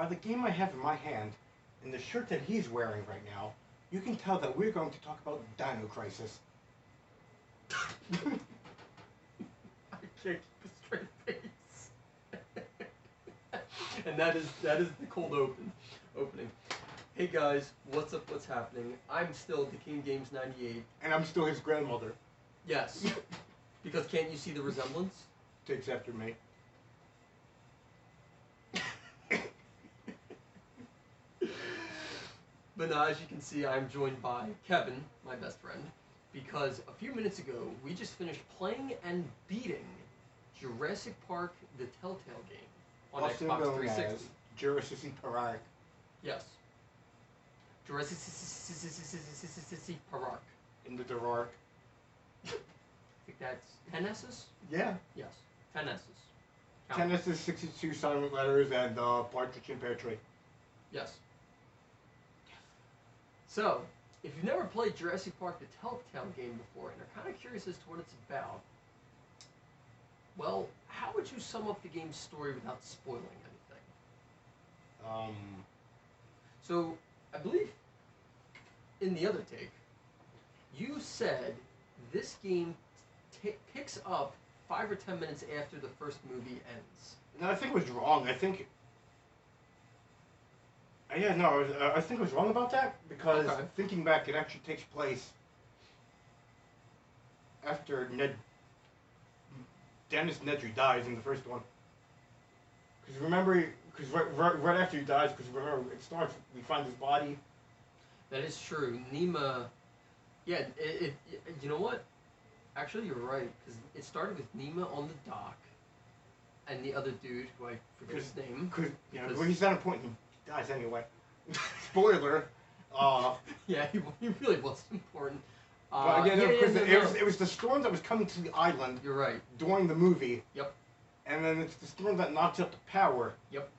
by the game I have in my hand and the shirt that he's wearing right now, you can tell that we're going to talk about Dino Crisis. I can't keep a straight face. And that is the cold opening. Hey guys, what's up? What's happening? I'm still the King Games 98. And I'm still his grandmother. Yes. Because can't you see the resemblance? Takes after me. But now, as you can see, I'm joined by Kevin, my best friend, because a few minutes ago, we just finished playing and beating Jurassic Park The Telltale Game on Also Xbox known 360. as Jurassic Park. Yes. Jurassic Park. In the Dark. I think that's 10 S's? Yeah. Yes, 10 S's. 10 S's, 62 silent letters, and partridge in pear tree. Yes. So, if you've never played Jurassic Park The Telltale Game before and are kind of curious as to what it's about, well, how would you sum up the game's story without spoiling anything? So, I believe in the other take, you said this game picks up 5 or 10 minutes after the first movie ends. No, I think it was wrong. I think... Yeah, no, I think I was wrong about that, because thinking back, it actually takes place after Dennis Nedry dies in the first one. Because remember, right after he dies, because remember, it starts, we find his body. That is true. Nema, yeah, you know what? Actually, you're right, because it started with Nema on the dock, and the other dude, who I forget his name. Because well, he's at a point, he dies anyway. Spoiler. Yeah, he really wasn't important. It was the storm that was coming to the island. You're right. During the movie. Yep. And then it's the storm that knocks out the power. Yep.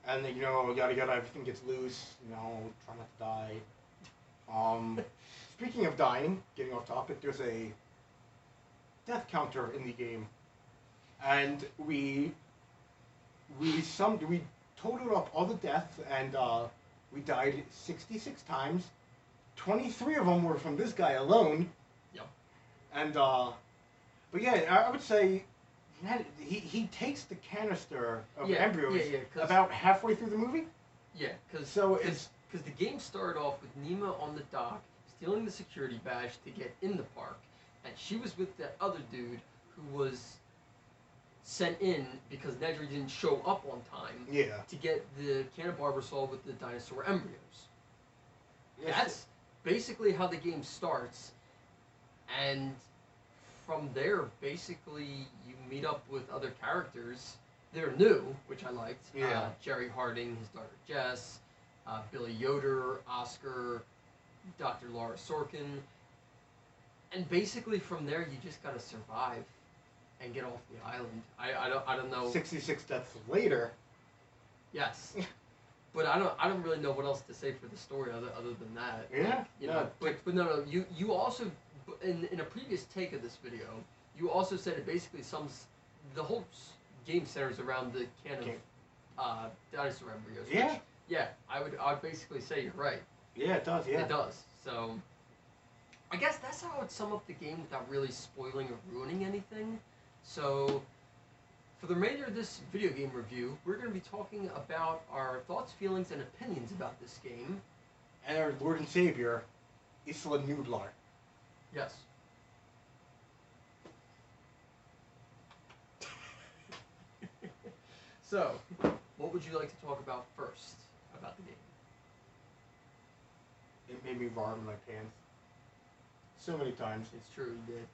And then, yada yada, everything gets loose. Try not to die. Speaking of dying, getting off topic, there's a death counter in the game, and we totaled up all the deaths, and we died 66 times. 23 of them were from this guy alone. Yep. And but yeah, I would say he takes the canister of embryos about halfway through the movie. Yeah, because the game started off with Nema on the dock stealing the security badge to get in the park, and she was with that other dude who was sent in because Nedry didn't show up on time. Yeah. To get the Canna-Barbasol with the dinosaur embryos. Yes. That's basically how the game starts, and from there, basically, you meet up with other characters. They're new, which I liked. Yeah. Jerry Harding, his daughter Jess, Billy Yoder, Oscar, Dr. Laura Sorkin. And basically from there, you just gotta survive and get off the island. I don't know. 66 deaths later. Yes. But I don't really know what else to say for the story other than that. Yeah. But no. You also in a previous take of this video, you also said it basically sums the whole game centers around the can of dinosaur embryos. Yeah. Which, yeah. I'd basically say you're right. Yeah, it does. Yeah. It does. So I guess that's how I would sum up the game without really spoiling or ruining anything. So for the remainder of this video game review, we're going to be talking about our thoughts, feelings, and opinions about this game. And our Lord and Savior, Isla Nublar. Yes. So, what would you like to talk about first about the game? It made me vomit my pants. So many times. It's true, you did.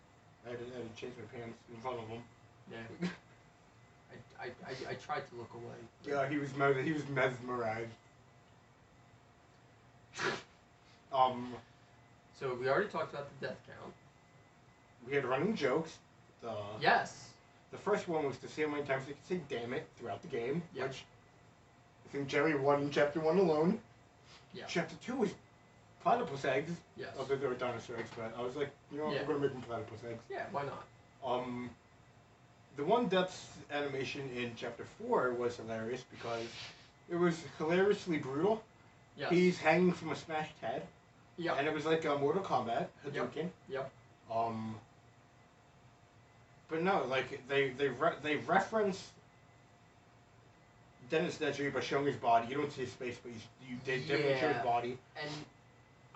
I had to change my pants in front of him. Yeah. I tried to look away. Yeah, he was mesmerized. So we already talked about the death count. We had running jokes. Yes. The first one was to see how many times they could say "damn it" throughout the game, Yep. which I think Jerry won in Chapter 1 alone. Yeah. Chapter 2 was platypus eggs. Yes. Although they were dinosaur eggs, but I was like, Yeah. I'm going to make them platypus eggs. Yeah, why not? The one death animation in Chapter 4 was hilarious because It was hilariously brutal. Yes. He's hanging from a smashed head. Yeah. And it was like a Mortal Kombat Hadouken. Yep. But no, like they reference Dennis Nedry by showing his body. You don't see his face, but they definitely show his body. And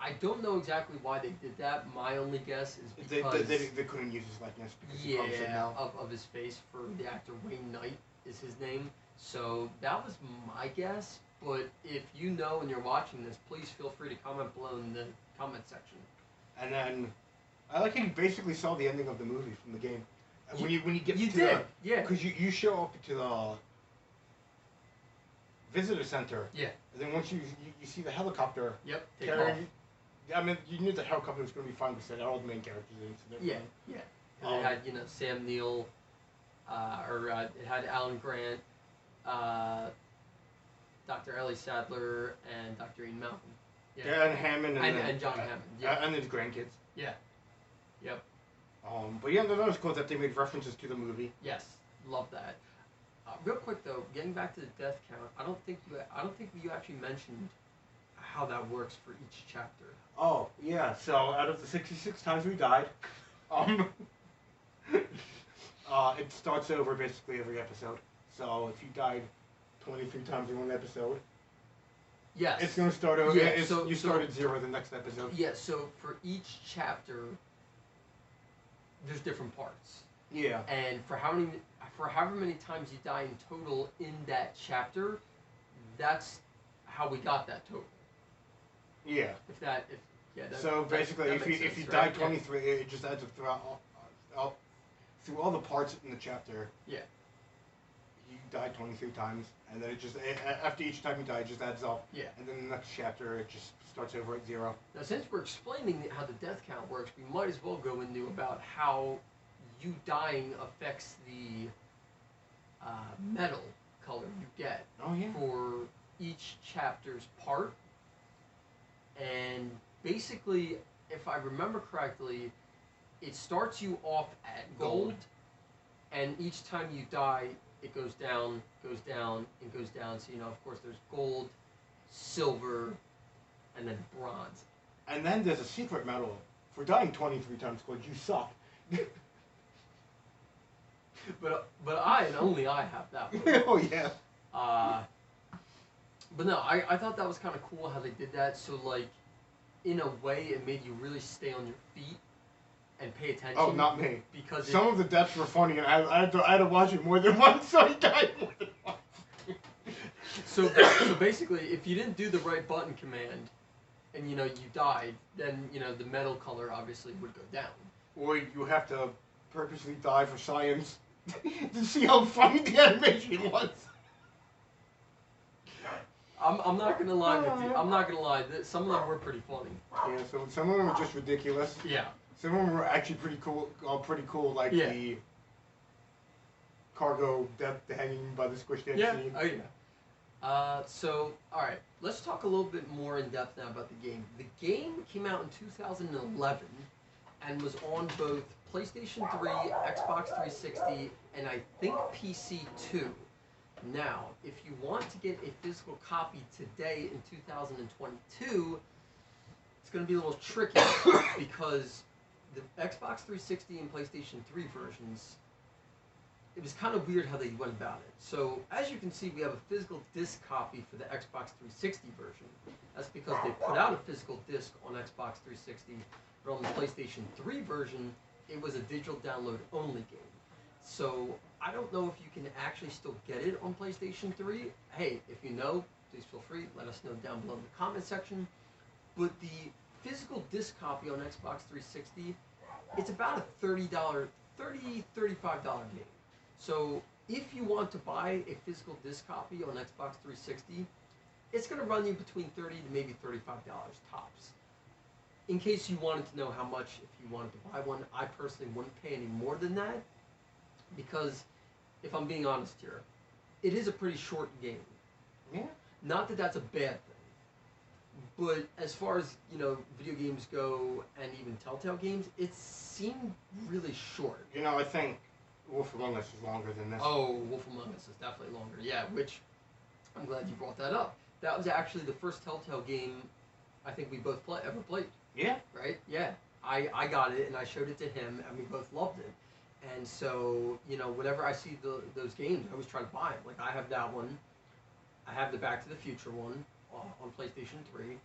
I don't know exactly why they did that. My only guess is because they couldn't use his likeness because he probably said no. of his face for the actor Wayne Knight is his name. So that was my guess. But if you know and you're watching this, please feel free to comment below in the comment section. And then I like how you basically saw the ending of the movie from the game. When you get you to did, the, yeah, because you show up to the visitor center. Yeah. And then once you see the helicopter. Yep. Carrying, I mean, you knew the helicopter was going to be fine because it had all the main characters in it. So yeah. And it had Sam Neill, it had Alan Grant, Dr. Ellie Sadler, and Dr. Ian Malcolm. Yeah, and Hammond and John Hammond. Yeah. And his grandkids. Yeah. Yep. But yeah, that was cool that they made references to the movie. Yes, love that. Real quick though, getting back to the death count, I don't think you actually mentioned how that works for each chapter. Oh yeah, so out of the 66 times we died, it starts over basically every episode. So if you died 23 times in one episode, yes, it's gonna start over. Yeah, you start at 0 the next episode. Yeah, so for each chapter, there's different parts. Yeah. And for however many times you die in total in that chapter, that's how we got that total. Yeah. So basically, if you die 23, it just adds up through all the parts in the chapter. Yeah. You died 23 times, and then after each time you die, it just adds up. Yeah. And then the next chapter, it just starts over at 0. Now, since we're explaining how the death count works, we might as well go into about how you dying affects the metal color you get for each chapter's part. And basically, if I remember correctly, it starts you off at gold, and each time you die, it goes down, and goes down. So, of course, there's gold, silver, and then bronze. And then there's a secret medal for dying 23 times called You Suck. But I, and only I, have that one. Oh, yeah. But no, I thought that was kind of cool how they did that. So, like, in a way, it made you really stay on your feet and pay attention. Oh, not me. Because some of the deaths were funny, and I had to watch it more than once, so I died more than once. So basically, if you didn't do the right button command, and you died, then the metal color obviously would go down. Or you have to purposely die for science to see how funny the animation was. I'm not gonna lie with you. I'm not gonna lie. Some of them were pretty funny. Yeah, so some of them were just ridiculous. Yeah. Some of them were actually pretty cool. Like the cargo death hanging by the squished end scene. Oh yeah. So all right, let's talk a little bit more in depth now about the game. The game came out in 2011 and was on both PlayStation 3, Xbox 360, and I think PC 2. Now, if you want to get a physical copy today in 2022, it's going to be a little tricky because the Xbox 360 and PlayStation 3 versions, it was kind of weird how they went about it. So, as you can see, we have a physical disc copy for the Xbox 360 version. That's because they put out a physical disc on Xbox 360, but on the PlayStation 3 version, it was a digital download only game. So, I don't know if you can actually still get it on PlayStation 3. Hey, if you know, please feel free. Let us know down below in the comment section. But the physical disc copy on Xbox 360, it's about a $35 game. So if you want to buy a physical disc copy on Xbox 360, it's going to run you between $30 to maybe $35 tops. In case you wanted to know how much, if you wanted to buy one, I personally wouldn't pay any more than that. Because, if I'm being honest here, it is a pretty short game. Yeah. Not that that's a bad thing, but as far as video games go, and even Telltale games, it seemed really short. I think Wolf Among Us is longer than this. Oh, Wolf Among Us is definitely longer. Yeah, which I'm glad you brought that up. That was actually the first Telltale game I think we both ever played. Yeah. Right? Yeah. I got it and I showed it to him and we both loved it. And so, you know, whenever I see those games, I always try to buy them. Like, I have that one. I have the Back to the Future one on PlayStation 3.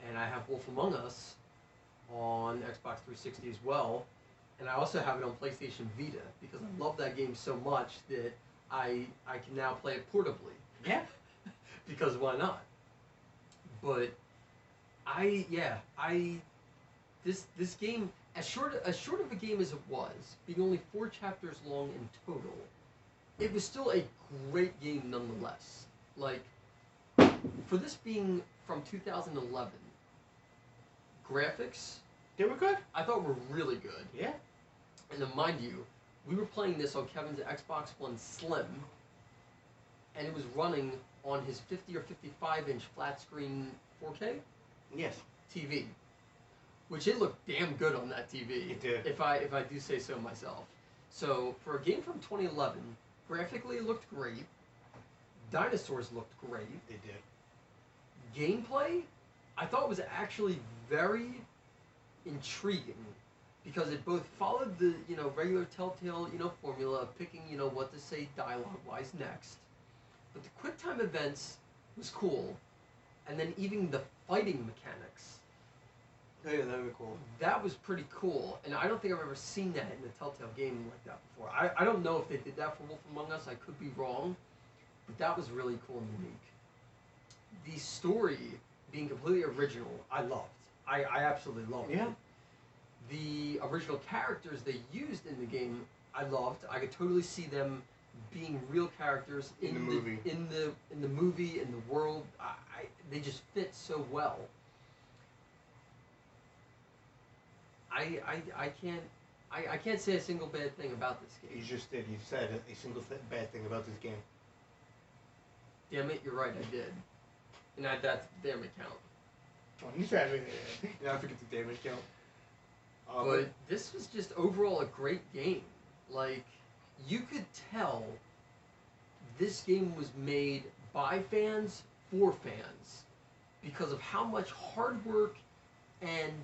And I have Wolf Among Us on Xbox 360 as well. And I also have it on PlayStation Vita because I love that game so much that I can now play it portably. Yeah. Because why not? But this game, as short of a game as it was, being only 4 chapters long in total, it was still a great game nonetheless. Like, for this being from 2011, graphics, They were good. I thought were really good. Yeah. And then, mind you, we were playing this on Kevin's Xbox One Slim, and it was running on his 50 or 55-inch flat screen 4K Yes. TV, which it looked damn good on that TV. It did. If I do say so myself. So for a game from 2011, graphically it looked great. Dinosaurs looked great. They did. Gameplay, I thought was actually very intriguing because it both followed the regular Telltale formula of picking what to say dialogue-wise next, but the QuickTime events was cool, and then even the fighting mechanics. Oh, yeah, that would be cool. That was pretty cool, and I don't think I've ever seen that in a Telltale game like that before. I don't know if they did that for Wolf Among Us. I could be wrong, but that was really cool and unique. The story being completely original, I loved. I absolutely loved Yeah. it. The original characters they used in the game, I loved. I could totally see them being real characters In the movie. in the movie, in the world. They just fit so well. I can't say a single bad thing about this game. You just did. You said a single bad thing about this game. Damn it, you're right, I did. And add that to the damage count. Oh, you said it. Yeah, I forget the damage count. But this was just overall a great game. Like, you could tell this game was made by fans for fans because of how much hard work and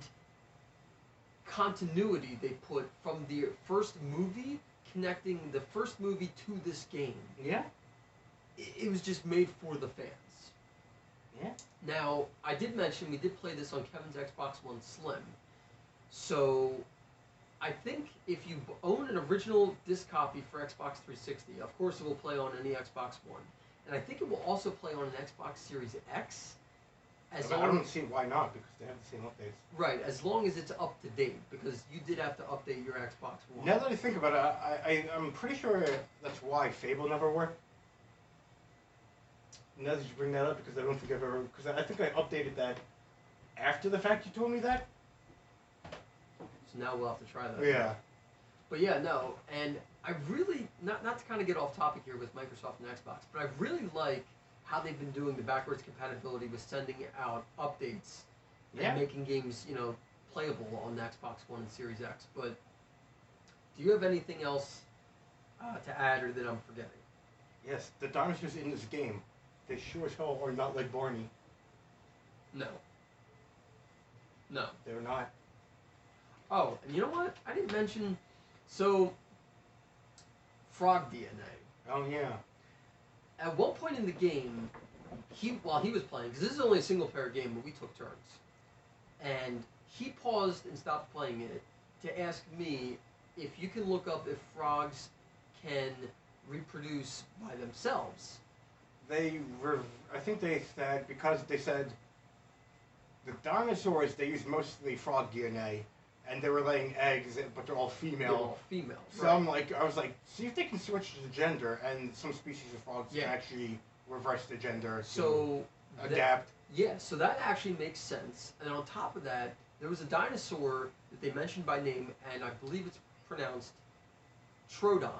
continuity they put from the first movie, connecting the first movie to this game. Yeah. It was just made for the fans. Yeah. Now, I did mention we did play this on Kevin's Xbox One Slim. So, I think if you own an original disc copy for Xbox 360, of course it will play on any Xbox One. And I think it will also play on an Xbox Series X. I don't see why not, because they have the same updates. Right, as long as it's up to date, because you did have to update your Xbox One. Now that I think about it, I'm pretty sure that's why Fable never worked. Now that you bring that up, because I don't think I've ever... Because I think I updated that after the fact you told me that. So now we'll have to try that. Yeah. But yeah, no, and I really, not to kind of get off topic here with Microsoft and Xbox, but I really like how they've been doing the backwards compatibility with sending out updates and making games, playable on the Xbox One and Series X. But do you have anything else to add or that I'm forgetting? Yes, the dinosaurs in this game, they sure as hell are not like Barney. No. No. They're not. Oh, and you know what? I didn't mention, so, frog DNA. Oh, yeah. At one point in the game, while he was playing, because this is only a single-player game, but we took turns, and he paused and stopped playing it to ask me if you can look up if frogs can reproduce by themselves. I think they said, because they said the dinosaurs, they use mostly frog DNA, and they were laying eggs, but they're all female. They're all female. So right. I was like, see if they can switch the gender, and some species of frogs can actually reverse the gender to adapt. So that actually makes sense. And on top of that, there was a dinosaur that they mentioned by name, and I believe it's pronounced Troodon.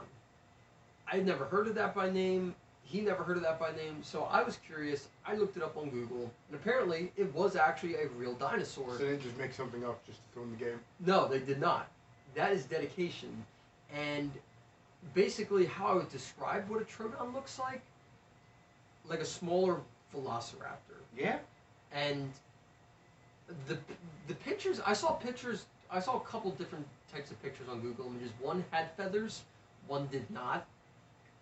I had never heard of that by name. He never heard of that by name, so I was curious. I looked it up on Google, and apparently it was actually a real dinosaur. So they didn't just make something up just to throw in the game? No, they did not. That is dedication. And basically how I would describe what a Troodon looks like, like a smaller velociraptor. Yeah. And the pictures, I saw a couple different types of pictures on Google Images. One had feathers, one did not.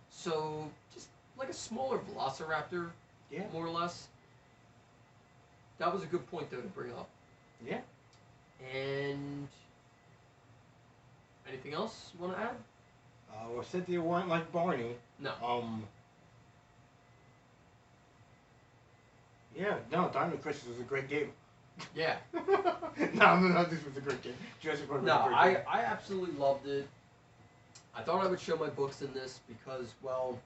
So just like a smaller velociraptor, Yeah. more or less. That was a good point though to bring up. Yeah. And anything else you want to add? Well, said they weren't like Barney. No. Yeah, no, Diamond Crisis was a great game. Yeah. no, this was a great game. Jurassic Park was No, a great game. I absolutely loved it. I thought I would show my books in this because, well,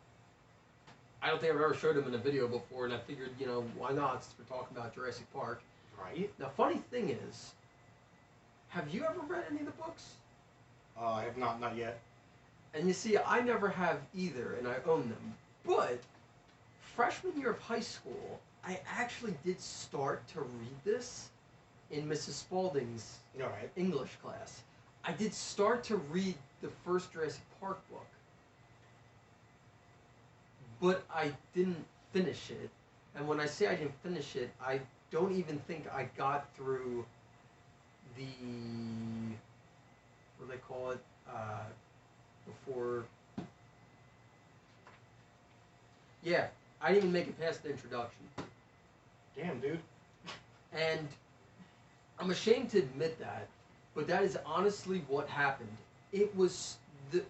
I don't think I've ever showed them in a video before, and I figured, you know, why not, since we're talking about Jurassic Park. Right? Now, funny thing is, have you ever read any of the books? I have not yet. And you see, I never have either, and I own them. But, freshman year of high school, I actually did start to read this in Mrs. Spaulding's Alright. English class. I did start to read the first Jurassic Park book, but I didn't finish it. And when I say I didn't finish it, I don't even think I got through the, what do they call it, before, yeah, I didn't even make it past the introduction. Damn, dude. And I'm ashamed to admit that, but that is honestly what happened. It was the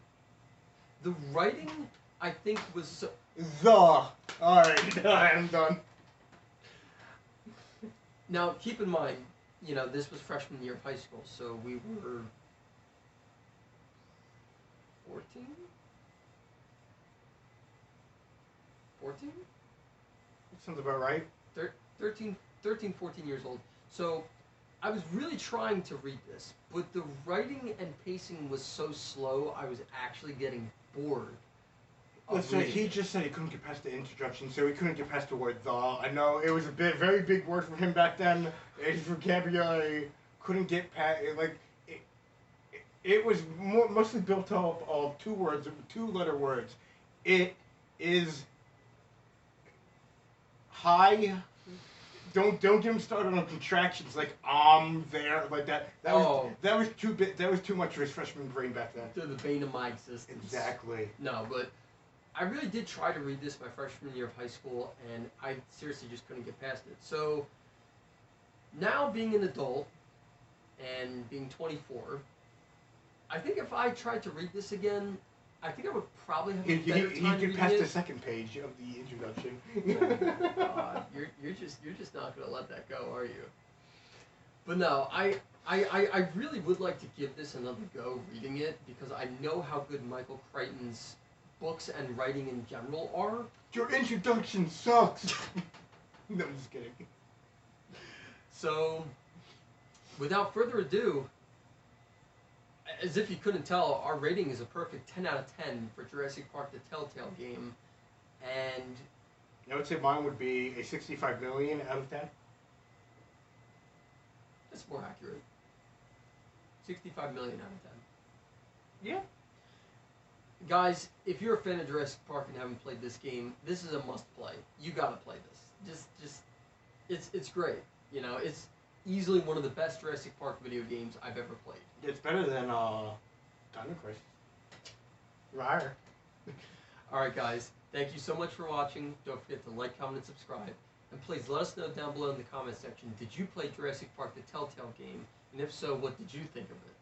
writing, I think, was so, Alright, I'm done. now keep in mind, you know, this was freshman year of high school, so we were 14? 14? Sounds about right. 13, 14 years old. So I was really trying to read this, but the writing and pacing was so slow, I was actually getting bored. So he just said he couldn't get past the introduction, so he couldn't get past the word "the." I know it was a very big word for him back then. His vocabulary couldn't get past. It was mostly built up of two-letter words. It is high. Don't get him started on contractions like there like that. That was too big. That was too much for his freshman brain back then. They're the bane of my existence. Exactly. No, but I really did try to read this my freshman year of high school, and I seriously just couldn't get past it. So now being an adult and being 24, I think if I tried to read this again, I think I would probably have a better time You reading get past it. the second page of the introduction. Oh my God, you're just not gonna let that go, are you? But no, I really would like to give this another go reading it because I know how good Michael Crichton's books and writing in general are. Your introduction sucks. No, I'm just kidding. So, without further ado, as if you couldn't tell, our rating is a perfect 10 out of 10 for Jurassic Park The Telltale Game, and I would say mine would be a 65 million out of 10. that's more accurate. 65 million out of 10. Yeah. Guys, if you're a fan of Jurassic Park and haven't played this game, this is a must-play. You gotta play this. It's great. You know, it's easily one of the best Jurassic Park video games I've ever played. It's better than Diamond Crisis. Liar. Alright guys, thank you so much for watching. Don't forget to like, comment, and subscribe. And please let us know down below in the comment section, did you play Jurassic Park The Telltale Game? And if so, what did you think of it?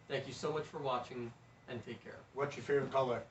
Thank you so much for watching, and take care. What's your favorite color?